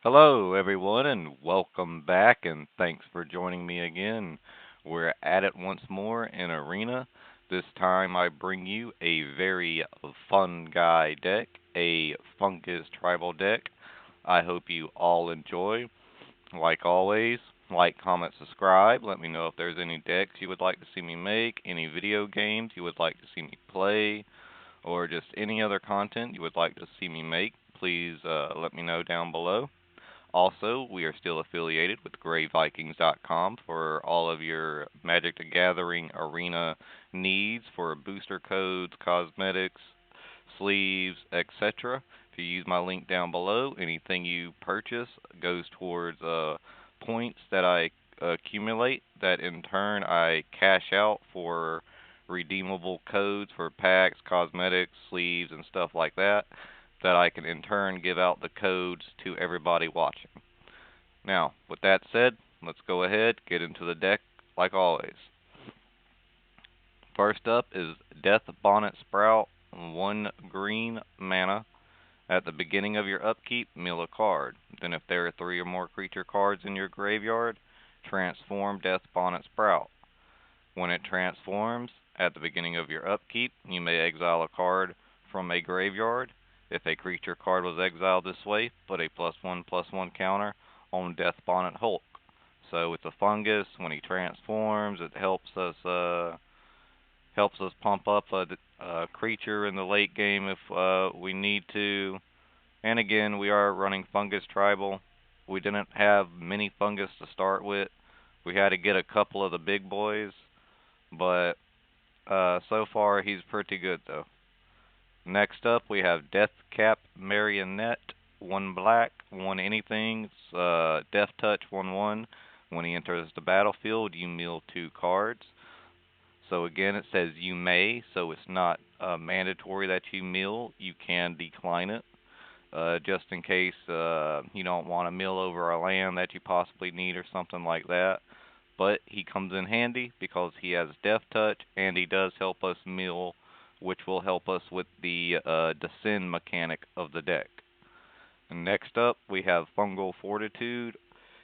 Hello, everyone, and welcome back, and thanks for joining me again. We're at it once more in Arena. This time I bring you a very fun guy deck, a Fungus tribal deck. I hope you all enjoy. Like always, like, comment, subscribe. Let me know if there's any decks you would like to see me make, any video games you would like to see me play, or just any other content you would like to see me make. Please let me know down below. Also, we are still affiliated with GrayVikings.com for all of your Magic the Gathering arena needs for booster codes, cosmetics, sleeves, etc. If you use my link down below, anything you purchase goes towards points that I accumulate that in turn I cash out for redeemable codes for packs, cosmetics, sleeves, and stuff like that I can in turn give out the codes to everybody watching. Now, with that said, let's go ahead, get into the deck like always. First up is Death Bonnet Sprout, 1 green mana. At the beginning of your upkeep, mill a card. Then if there are 3 or more creature cards in your graveyard, transform Death Bonnet Sprout. When it transforms, at the beginning of your upkeep, you may exile a card from a graveyard. If a creature card was exiled this way, put a +1/+1 counter on Death Bonnet Hulk. So it's a fungus. When he transforms, it helps us pump up a creature in the late game if we need to. And again, we are running Fungus Tribal. We didn't have many Fungus to start with. We had to get a couple of the big boys, but so far he's pretty good though. Next up, we have Deathcap Marionette, 1 black, 1 anything. It's Death Touch, 1/1. When he enters the battlefield, you mill 2 cards. So again, it says you may, so it's not mandatory that you mill. You can decline it, just in case you don't want to mill over a land that you possibly need or something like that. But he comes in handy because he has Death Touch and he does help us mill, which will help us with the descend mechanic of the deck. And next up, we have Fungal Fortitude.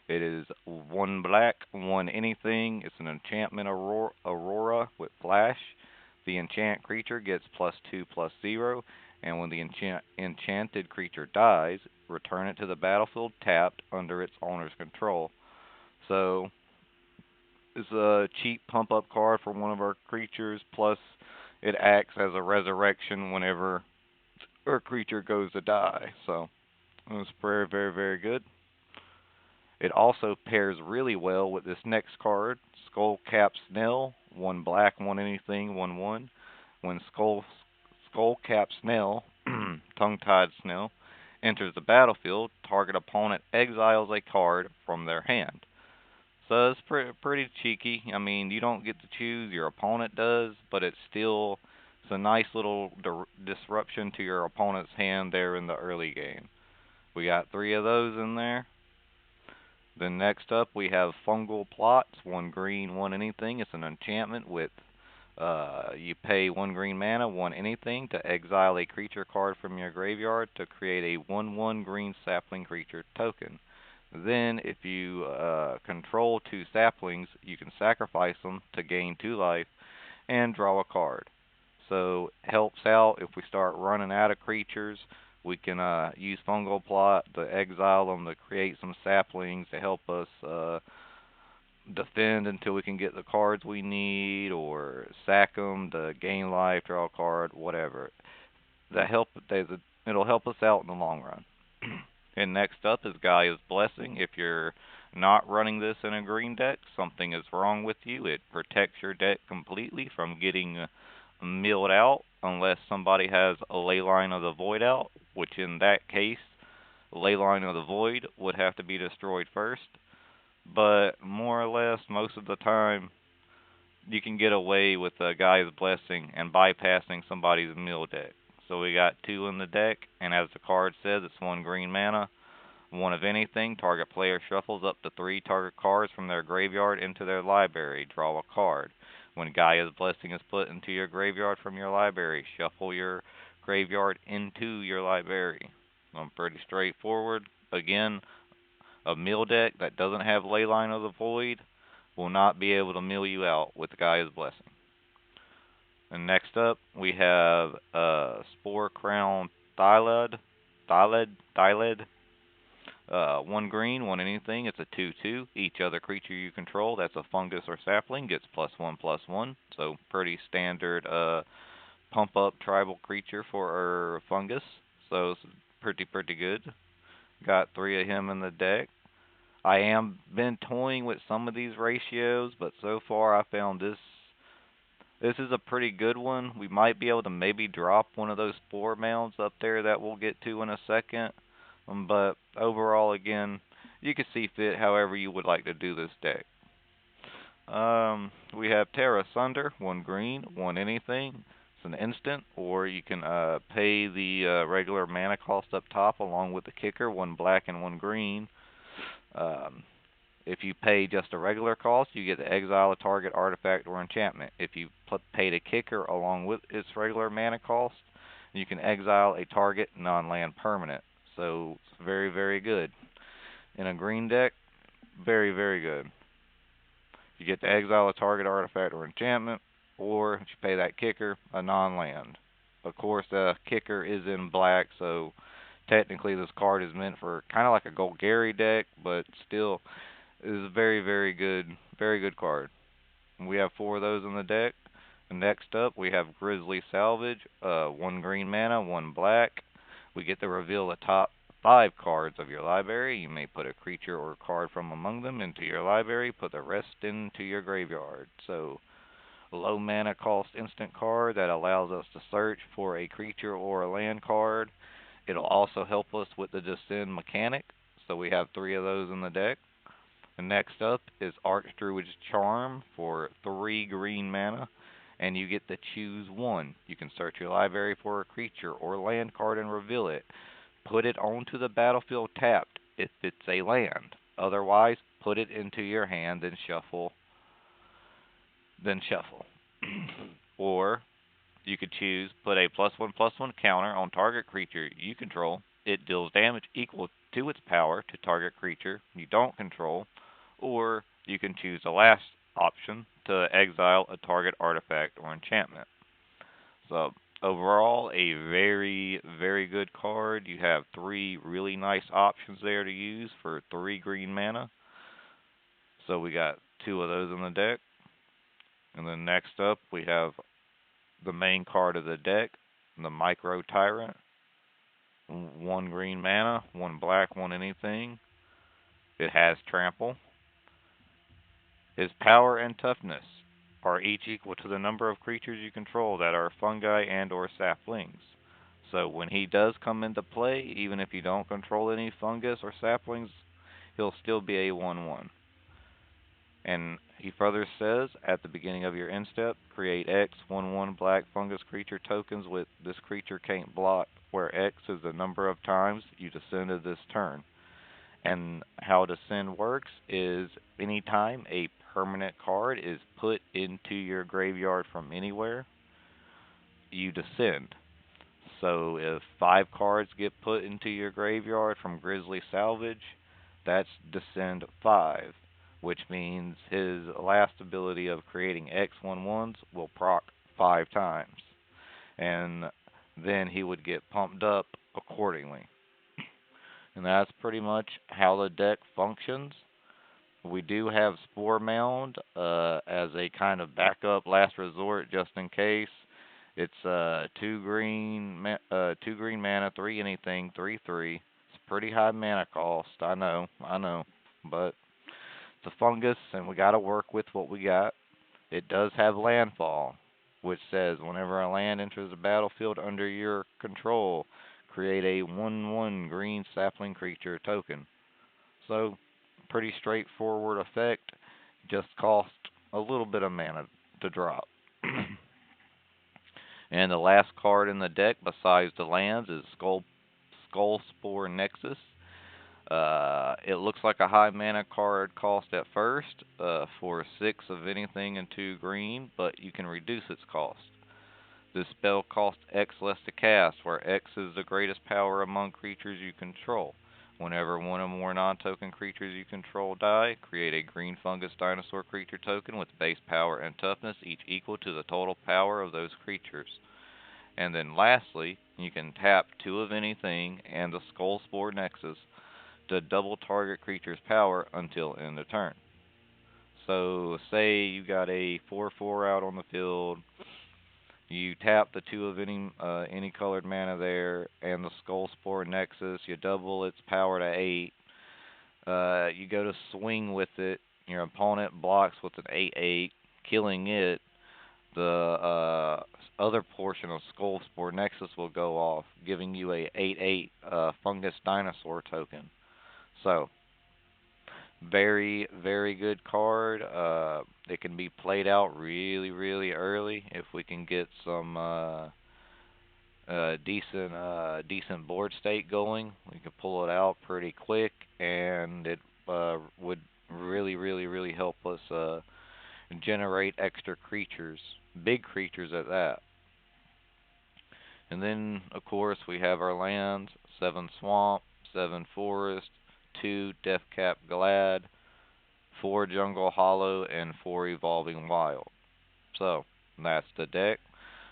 It is 1 black, 1 anything. It's an enchantment aurora with flash. The enchant creature gets +2/+0, and when the enchanted creature dies, return it to the battlefield tapped under its owner's control. So it's a cheap pump up card for one of our creatures, plus it acts as a resurrection whenever our creature goes to die. So it's very, very, very good. It also pairs really well with this next card, Skullcap Snail, 1 black, 1 anything, 1/1. When Skullcap Snail, tongue-tied snail, enters the battlefield, target opponent exiles a card from their hand. So it's pretty cheeky. I mean, you don't get to choose, your opponent does, but it's a nice little disruption to your opponent's hand there in the early game. We got 3 of those in there. Then next up we have Fungal Plots, 1 green, 1 anything. It's an enchantment with you pay 1 green mana, 1 anything to exile a creature card from your graveyard to create a 1/1 green sapling creature token. Then, if you control 2 saplings, you can sacrifice them to gain 2 life and draw a card. So, helps out if we start running out of creatures. We can use Fungal Plot to exile them to create some saplings to help us defend until we can get the cards we need, or sack them to gain life, draw a card, whatever. It'll help us out in the long run. And next up is Gaia's Blessing. If you're not running this in a green deck, something is wrong with you. It protects your deck completely from getting milled out unless somebody has a Leyline of the Void out, which in that case, Leyline of the Void would have to be destroyed first. But more or less, most of the time, you can get away with a Gaia's Blessing and bypassing somebody's mill deck. So we got 2 in the deck, and as the card says, it's 1 green mana, 1 of anything. Target player shuffles up to 3 target cards from their graveyard into their library. Draw a card. When Gaia's Blessing is put into your graveyard from your library, shuffle your graveyard into your library. Pretty straightforward. Again, A mill deck that doesn't have Leyline of the Void will not be able to mill you out with Gaia's Blessing. And next up, we have Spore Crown Thyled. Thyled. One green, one anything. It's a 2/2. Each other creature you control that's a fungus or sapling gets +1/+1. So pretty standard pump up tribal creature for our fungus. So it's pretty good. Got 3 of him in the deck. I am been toying with some of these ratios, but so far I found this is a pretty good one. We might be able to maybe drop one of those spore mounds up there that we'll get to in a second. But overall, again, you can see fit however you would like to do this deck. We have Terra Sunder, one green, one anything. It's an instant, or you can pay the regular mana cost up top along with the kicker, one black and one green. Um, if you pay just a regular cost, you get to exile a target artifact or enchantment. If you pay the kicker along with its regular mana cost, you can exile a target non-land permanent. So it's very good. In a green deck, very good. You get to exile a target artifact or enchantment, or if you pay that kicker, a non-land. Of course, the kicker is in black, so technically this card is meant for kind of like a Golgari deck, but still is a very good card. We have 4 of those in the deck. Next up, we have Grizzly Salvage, one green mana, one black. We get to reveal the top 5 cards of your library. You may put a creature or card from among them into your library, put the rest into your graveyard. So, low mana cost instant card that allows us to search for a creature or a land card. It'll also help us with the Descend mechanic, so we have 3 of those in the deck. And next up is Archdruid's Charm for 3 green mana, and you get to choose one. You can search your library for a creature or land card and reveal it. Put it onto the battlefield tapped if it's a land. Otherwise, put it into your hand, then shuffle. Or you could choose put a +1/+1 counter on target creature you control. It deals damage equal to its power to target creature you don't control. Or you can choose the last option to exile a target artifact or enchantment. So overall, a very good card. You have 3 really nice options there to use for 3 green mana. So we got 2 of those in the deck. And then next up, we have the main card of the deck, the Micro Tyrant. 1 green mana, 1 black, 1 anything. It has trample. His power and toughness are each equal to the number of creatures you control that are fungi and or saplings. So when he does come into play, even if you don't control any fungus or saplings, he'll still be a 1/1. And he further says, at the beginning of your end step, create X 1/1 black fungus creature tokens with this creature can't block, where X is the number of times you descended this turn. And how Descend works is anytime a permanent card is put into your graveyard from anywhere, you descend. So if 5 cards get put into your graveyard from Grizzly Salvage, that's Descend 5, which means his last ability of creating X 1/1s will proc 5 times. And then he would get pumped up accordingly. And that's pretty much how the deck functions. We do have Spore Mound as a kind of backup last resort just in case. It's 2 green mana, 3 anything, 3/3. It's pretty high mana cost, I know, but it's a fungus and we got to work with what we got. It does have landfall, which says whenever a land enters the battlefield under your control, create a 1/1 green sapling creature token. So, pretty straightforward effect, just cost a little bit of mana to drop. And the last card in the deck, besides the lands, is Skull Spore Nexus. It looks like a high mana card cost at first, for 6 of anything and 2 green, but you can reduce its cost. This spell costs X less to cast, where X is the greatest power among creatures you control. Whenever one or more non-token creatures you control die, create a green fungus dinosaur creature token with base power and toughness, each equal to the total power of those creatures. And then lastly, you can tap two of anything and the Skull Spore Nexus to double target creature's power until end of turn. So, say you got a 4/4 out on the field, you tap the two of any colored mana there, and the Skull Spore Nexus. You double its power to 8. You go to swing with it. Your opponent blocks with an 8/8, killing it. The other portion of Skull Spore Nexus will go off, giving you a 8/8 Fungus Dinosaur token. So, very, very good card. It can be played out really, really early if we can get some decent board state going. We can pull it out pretty quick, and it would really, really, really help us generate extra creatures, big creatures at that. And then, of course, we have our lands: 7 swamp, 7 forest, 2 Deathcap Glad, 4 jungle hollow, and 4 evolving wild. So that's the deck.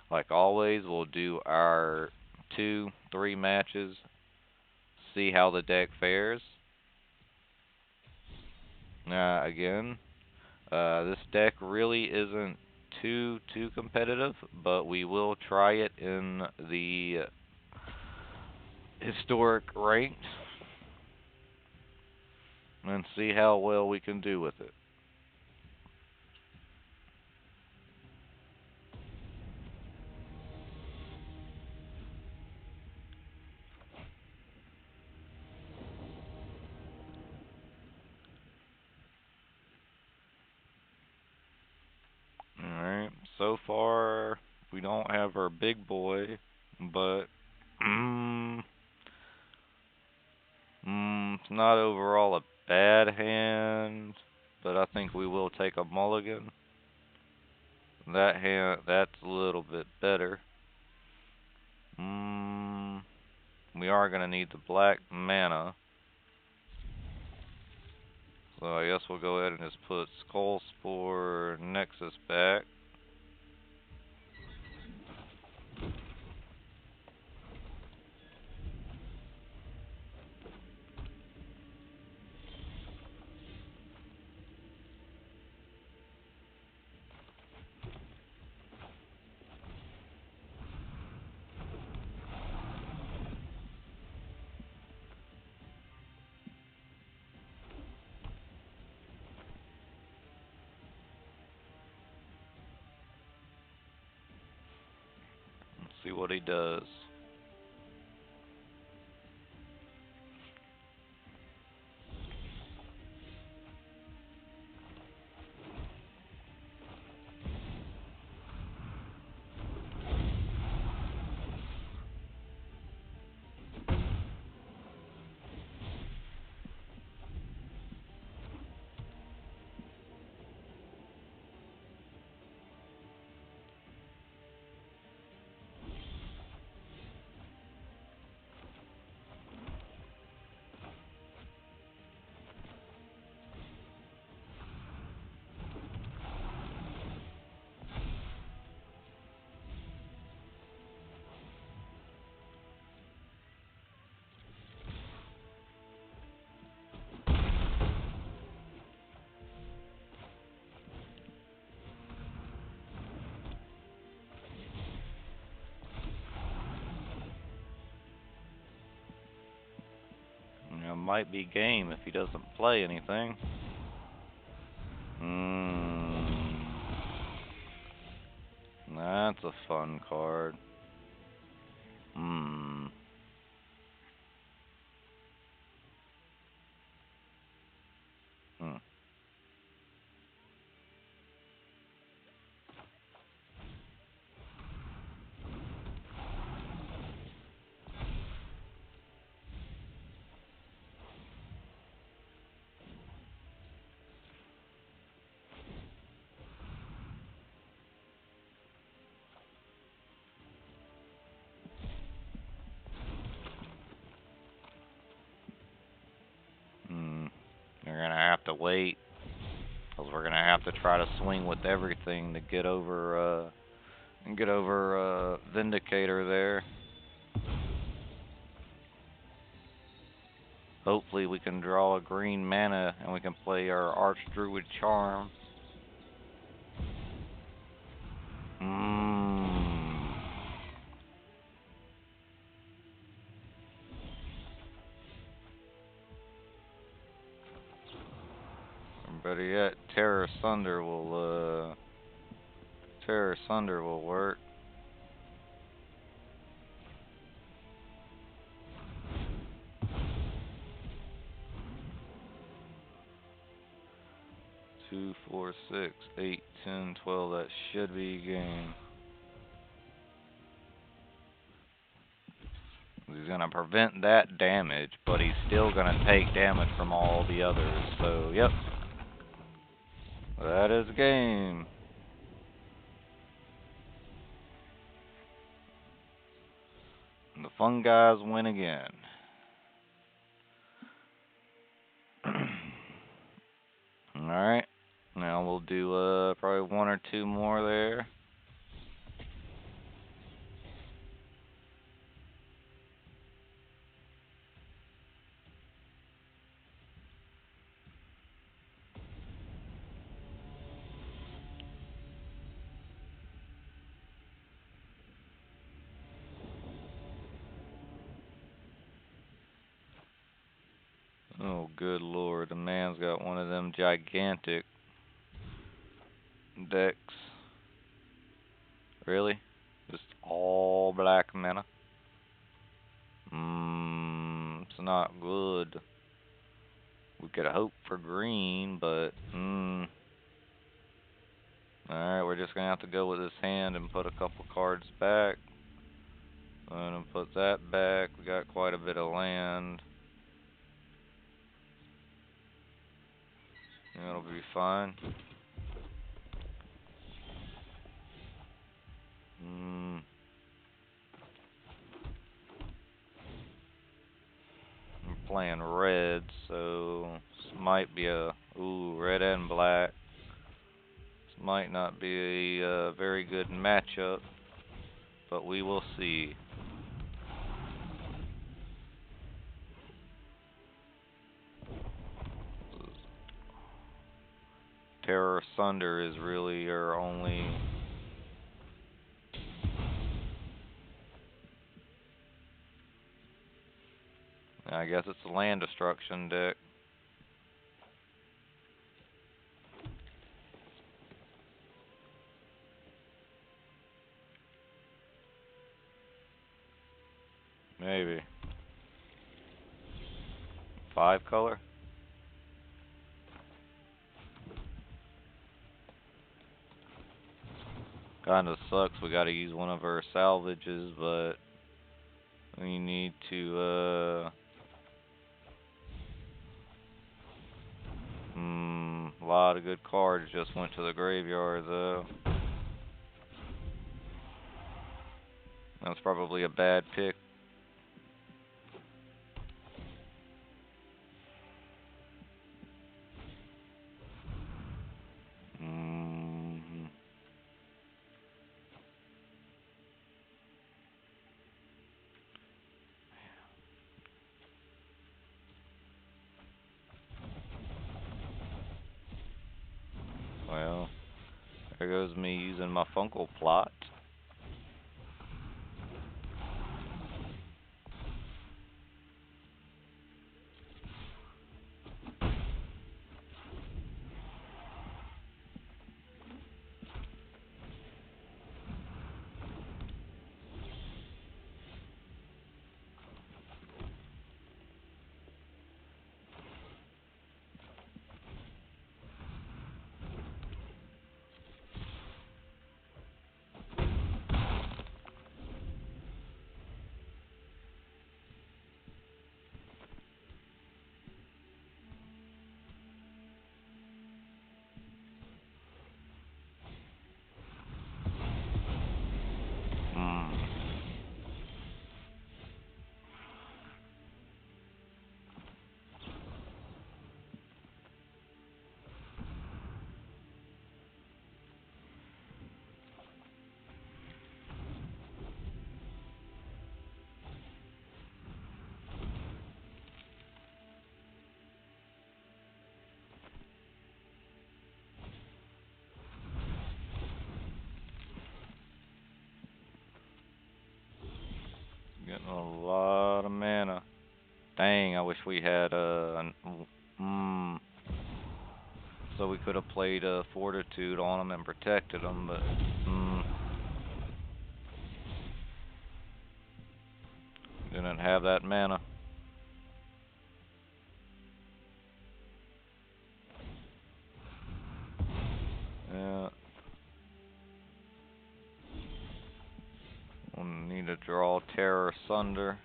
Like always, we'll do our 2-3 matches, see how the deck fares. Again, this deck really isn't too competitive, but we will try it in the historic ranked and see how well we can do with it. Alright, so far we don't have our big boy, but it's not overall a bad hand, but I think we will take a mulligan. That hand, that's a little bit better. We are gonna need the black mana, so I guess we'll go ahead and just put Skull Spore Nexus back. Let's see what he does. Might be game if he doesn't play anything. That's a fun card. Hmm. Hmm. to wait, because we're gonna have to try to swing with everything to get over Vindicator there. Hopefully we can draw a green mana and we can play our Archdruid Charm. Better yet, Terror Sunder will work. Two, 4, 6, 8, 10, 12. That should be game. He's gonna prevent that damage, but he's still gonna take damage from all the others. So, yep, that is game. And the Funguys win again. Alright, now we'll do probably one or two more there. Oh, good lord, the man's got one of them gigantic decks. Really? Just all black mana? It's not good. We could hope for green, but alright, we're just gonna have to go with this hand and put a couple cards back. And put that back. We got quite a bit of land. That'll be fine. I'm playing red, so this might be a red and black. This might not be a very good matchup, but we will see. Terror Sunder is really our only. I guess it's a land destruction deck. Maybe. 5 color? Kinda sucks we gotta use one of our salvages, but we need to, a lot of good cards just went to the graveyard, though. That's probably a bad pick. Well, there goes me using my Fungal plot. A lot of mana. Dang, I wish we had so we could have played Fortitude on them and protected them, but didn't have that mana. Yeah. We'll need to draw Terror Sunder.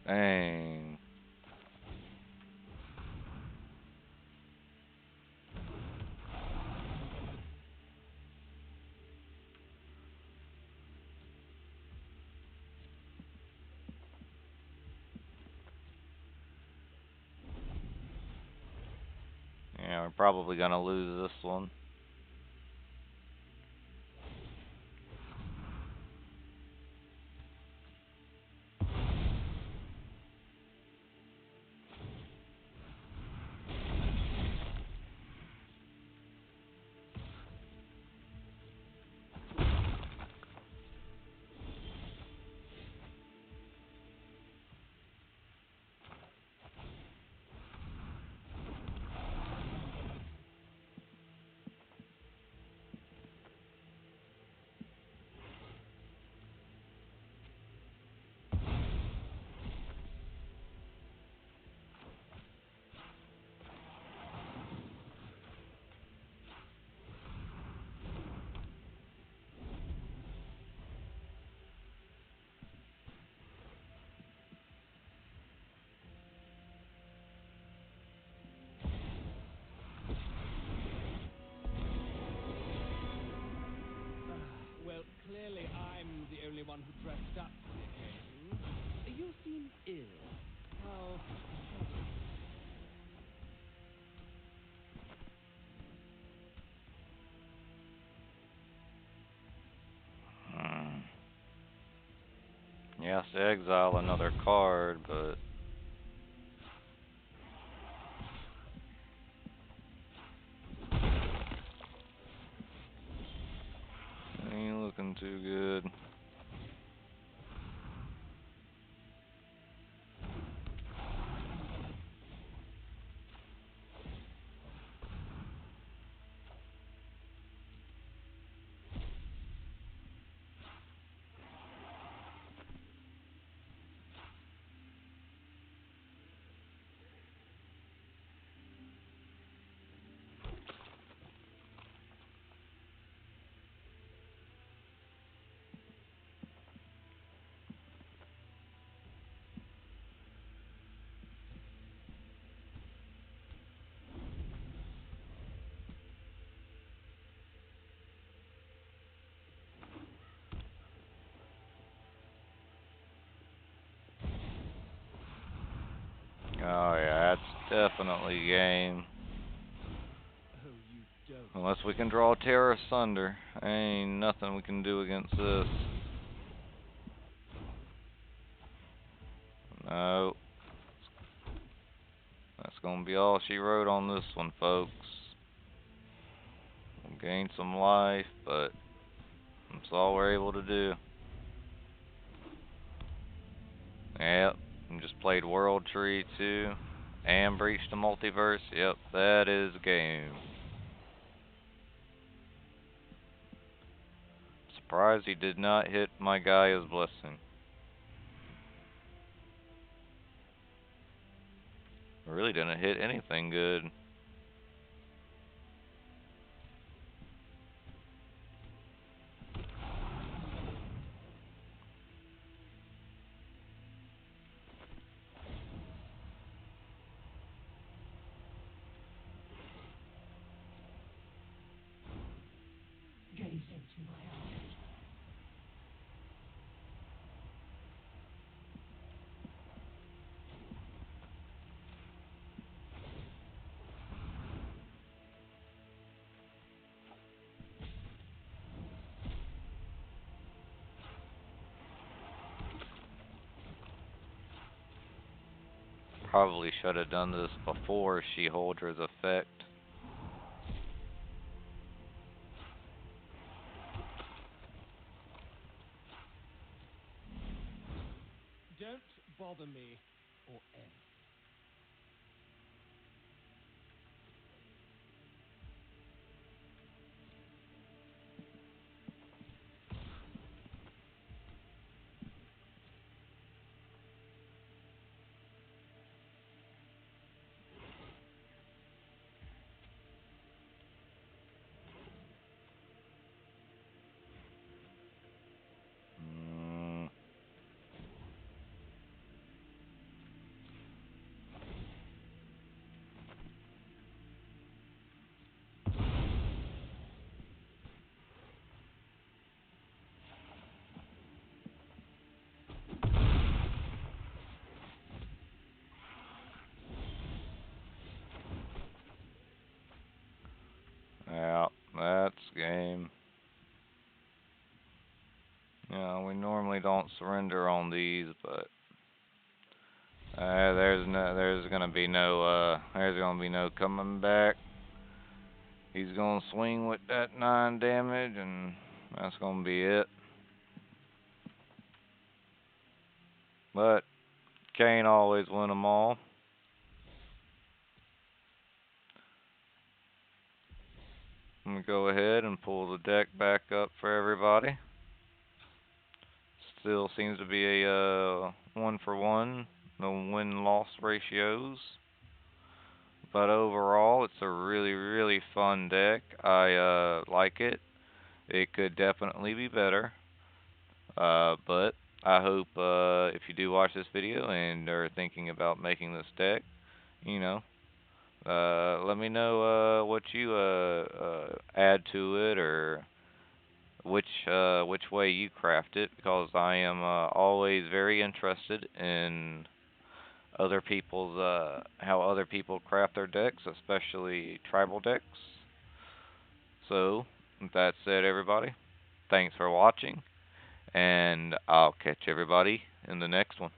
Dang. Yeah, we're probably gonna lose this one. Well, clearly I'm the only one who dressed up for the occasion. You seem ill. How? Yes, exile another card, but ain't looking too good. Oh yeah, that's definitely game. Oh, you don't. Unless we can draw Terror Sunder. Ain't nothing we can do against this. No. That's gonna be all she wrote on this one, folks. We'll gain some life, but that's all we're able to do. Yep. And just played World Tree too. And breached the multiverse. Yep, that is game. Surprised he did not hit my Gaia's Blessing. Really didn't hit anything good. Gaze into my eyes. Probably should have done this before She-Holders effect. Don't bother me, or else. Mm, yeah, that's game. We normally don't surrender on these, but there's gonna be no coming back. He's gonna swing with that 9 damage, and that's gonna be it. But can't always win them all. I'm gonna go ahead and pull the deck back up for everybody. Still seems to be a 1-for-1, no win-loss ratios. But overall, it's a really, really fun deck. I like it. It could definitely be better. But I hope if you do watch this video and are thinking about making this deck, you know, let me know what you add to it or which way you craft it because I am always very interested in other people's how other people craft their decks, especially tribal decks. So, with that said, everybody, thanks for watching, and I'll catch everybody in the next one.